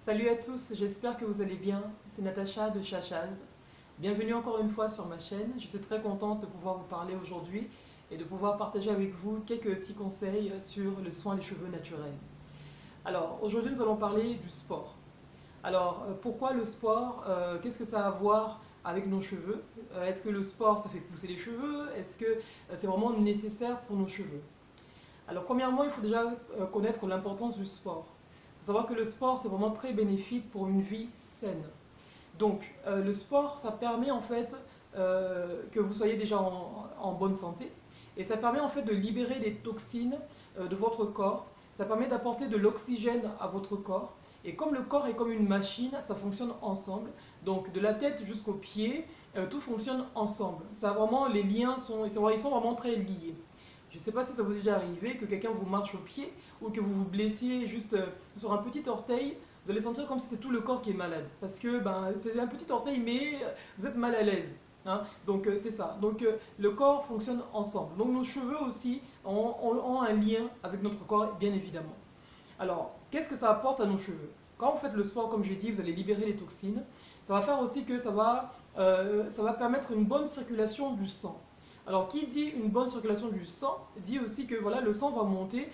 Salut à tous, j'espère que vous allez bien. C'est Natacha de Chachaz. Bienvenue encore une fois sur ma chaîne. Je suis très contente de pouvoir vous parler aujourd'hui et de pouvoir partager avec vous quelques petits conseils sur le soin des cheveux naturels. Alors, aujourd'hui, nous allons parler du sport. Alors, pourquoi le sport? Qu'est-ce que ça a à voir avec nos cheveux? Est-ce que le sport, ça fait pousser les cheveux? Est-ce que c'est vraiment nécessaire pour nos cheveux? Alors, premièrement, il faut déjà connaître l'importance du sport. Il faut savoir que le sport, c'est vraiment très bénéfique pour une vie saine. Donc, le sport, ça permet en fait que vous soyez déjà en bonne santé. Et ça permet en fait de libérer des toxines de votre corps. Ça permet d'apporter de l'oxygène à votre corps. Et comme le corps est comme une machine, ça fonctionne ensemble. Donc, de la tête jusqu'aux pieds, tout fonctionne ensemble. Ça vraiment, les liens ils sont vraiment très liés. Je ne sais pas si ça vous est déjà arrivé que quelqu'un vous marche au pied ou que vous vous blessiez juste sur un petit orteil. Vous allez sentir comme si c'est tout le corps qui est malade. Parce que c'est un petit orteil, mais vous êtes mal à l'aise. Hein. Donc c'est ça. Donc le corps fonctionne ensemble. Donc nos cheveux aussi ont un lien avec notre corps, bien évidemment. Alors, qu'est-ce que ça apporte à nos cheveux? Quand vous faites le sport, comme j'ai dit, vous allez libérer les toxines. Ça va faire aussi que ça va permettre une bonne circulation du sang. Alors, qui dit une bonne circulation du sang, dit aussi que voilà, le sang va monter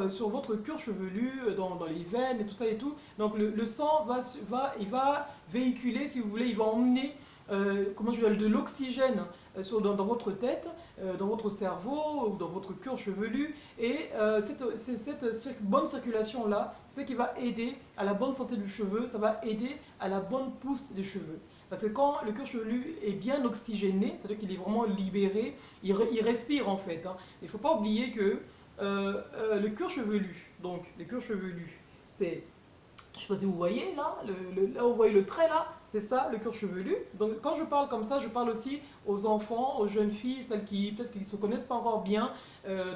sur votre cuir chevelu, dans les veines et tout ça et tout. Donc, le sang il va véhiculer, si vous voulez, il va emmener comment je vais dire, de l'oxygène dans votre tête, dans votre cerveau, ou dans votre cuir chevelu. Et cette bonne circulation-là, c'est ce qui va aider à la bonne santé du cheveu, ça va aider à la bonne pousse des cheveux. Parce que quand le cuir chevelu est bien oxygéné, c'est-à-dire qu'il est vraiment libéré, il respire en fait. Hein. Il ne faut pas oublier que le cuir chevelu, donc le cuir chevelu, c'est, je ne sais pas si vous voyez là, là vous voyez le trait là, c'est ça le cuir chevelu. Donc quand je parle comme ça, je parle aussi aux enfants, aux jeunes filles, celles qui peut-être qui ne se connaissent pas encore bien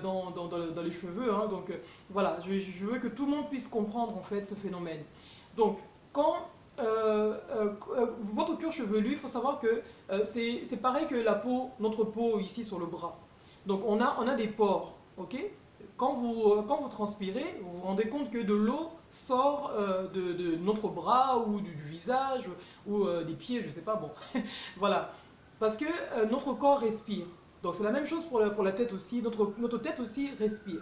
dans les cheveux. Hein. Donc voilà, je veux que tout le monde puisse comprendre en fait ce phénomène. Donc quand votre cuir chevelu, il faut savoir que c'est pareil que la peau, notre peau ici sur le bras. Donc on a des pores, ok? Quand vous transpirez, vous vous rendez compte que de l'eau sort de notre bras ou du visage ou des pieds, je ne sais pas, bon. Voilà. Parce que notre corps respire. Donc c'est la même chose pour la tête aussi. Notre tête aussi respire.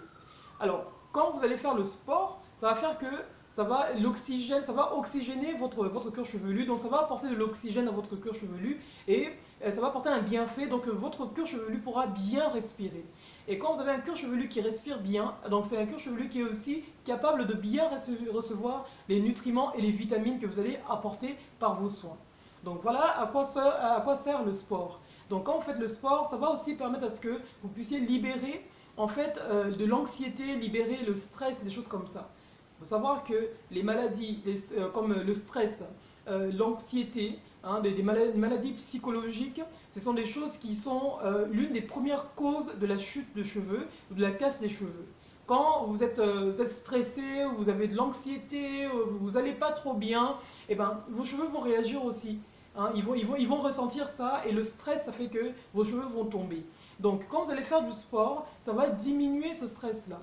Alors, quand vous allez faire le sport, ça va faire que l'oxygène, ça va oxygéner votre cuir chevelu, donc ça va apporter de l'oxygène à votre cuir chevelu et ça va apporter un bienfait, donc votre cuir chevelu pourra bien respirer. Et quand vous avez un cuir chevelu qui respire bien, donc c'est un cuir chevelu qui est aussi capable de bien recevoir les nutriments et les vitamines que vous allez apporter par vos soins. Donc voilà à quoi sert le sport. Donc quand vous faites le sport, ça va aussi permettre à ce que vous puissiez libérer en fait de l'anxiété, libérer le stress, des choses comme ça. Il faut savoir que les maladies comme le stress, l'anxiété, hein, des maladies psychologiques, ce sont des choses qui sont l'une des premières causes de la chute de cheveux ou de la casse des cheveux. Quand vous êtes stressé, vous avez de l'anxiété, vous n'allez pas trop bien, et ben, vos cheveux vont réagir aussi. Hein, ils vont ressentir ça et le stress, ça fait que vos cheveux vont tomber. Donc quand vous allez faire du sport, ça va diminuer ce stress-là.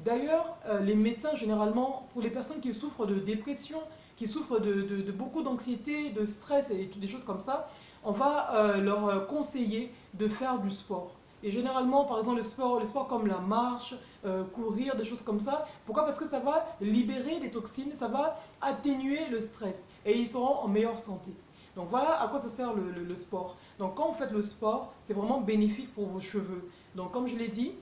D'ailleurs, les médecins, généralement, pour les personnes qui souffrent de dépression, qui souffrent de beaucoup d'anxiété, de stress et des choses comme ça, on va leur conseiller de faire du sport. Et généralement, par exemple, le sport comme la marche, courir, des choses comme ça. Pourquoi? Parce que ça va libérer les toxines, ça va atténuer le stress et ils seront en meilleure santé. Donc voilà à quoi ça sert le sport. Donc quand vous faites le sport, c'est vraiment bénéfique pour vos cheveux. Donc comme je l'ai dit,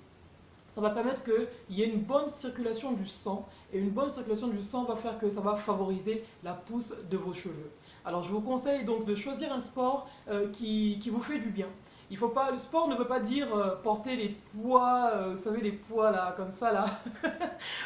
ça va permettre qu'il y ait une bonne circulation du sang. Et une bonne circulation du sang va faire que ça va favoriser la pousse de vos cheveux. Alors je vous conseille donc de choisir un sport qui vous fait du bien. Il faut pas, le sport ne veut pas dire porter des poids, vous savez, les poids là, comme ça là,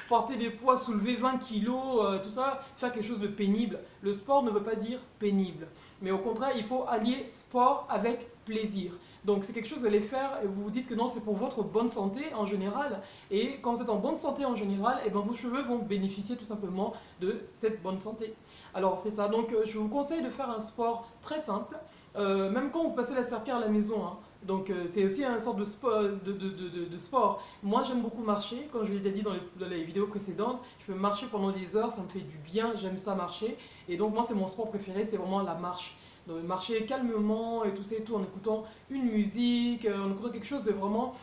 porter des poids, soulever 20 kilos, tout ça, faire quelque chose de pénible. Le sport ne veut pas dire pénible. Mais au contraire, il faut allier sport avec plaisir. Donc c'est quelque chose que vous allez faire et vous vous dites que non, c'est pour votre bonne santé en général. Et quand vous êtes en bonne santé en général, et ben vos cheveux vont bénéficier tout simplement de cette bonne santé. Alors c'est ça, donc je vous conseille de faire un sport très simple. Même quand vous passez la serpillière à la maison, hein, Donc c'est aussi une sorte de sport. De sport. Moi j'aime beaucoup marcher, comme je l'ai déjà dit dans les vidéos précédentes, je peux marcher pendant des heures, ça me fait du bien, j'aime ça marcher. Et donc moi c'est mon sport préféré, c'est vraiment la marche. Donc marcher calmement et tout ça et tout en écoutant une musique, en écoutant quelque chose de vraiment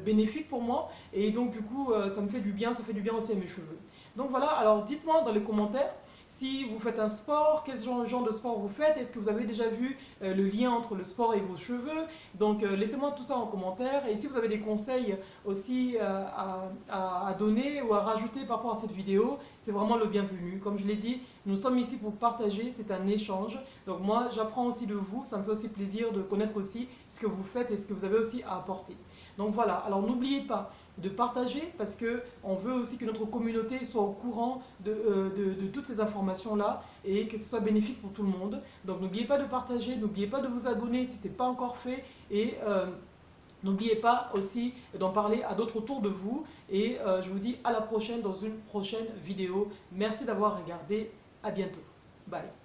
bénéfique pour moi. Et donc du coup ça me fait du bien, ça fait du bien aussi à mes cheveux. Donc voilà, alors dites-moi dans les commentaires si vous faites un sport, quel genre de sport vous faites, est-ce que vous avez déjà vu le lien entre le sport et vos cheveux. Donc laissez-moi tout ça en commentaire et si vous avez des conseils aussi à donner ou à rajouter par rapport à cette vidéo, c'est vraiment le bienvenu. Comme je l'ai dit, nous sommes ici pour partager, c'est un échange. Donc moi j'apprends aussi de vous, ça me fait aussi plaisir de connaître aussi ce que vous faites et ce que vous avez aussi à apporter. Donc voilà, alors n'oubliez pas de partager parce qu'on veut aussi que notre communauté soit au courant de toutes ces informations-là et que ce soit bénéfique pour tout le monde. Donc n'oubliez pas de partager, n'oubliez pas de vous abonner si ce n'est pas encore fait et n'oubliez pas aussi d'en parler à d'autres autour de vous et je vous dis à la prochaine dans une prochaine vidéo. Merci d'avoir regardé, à bientôt. Bye.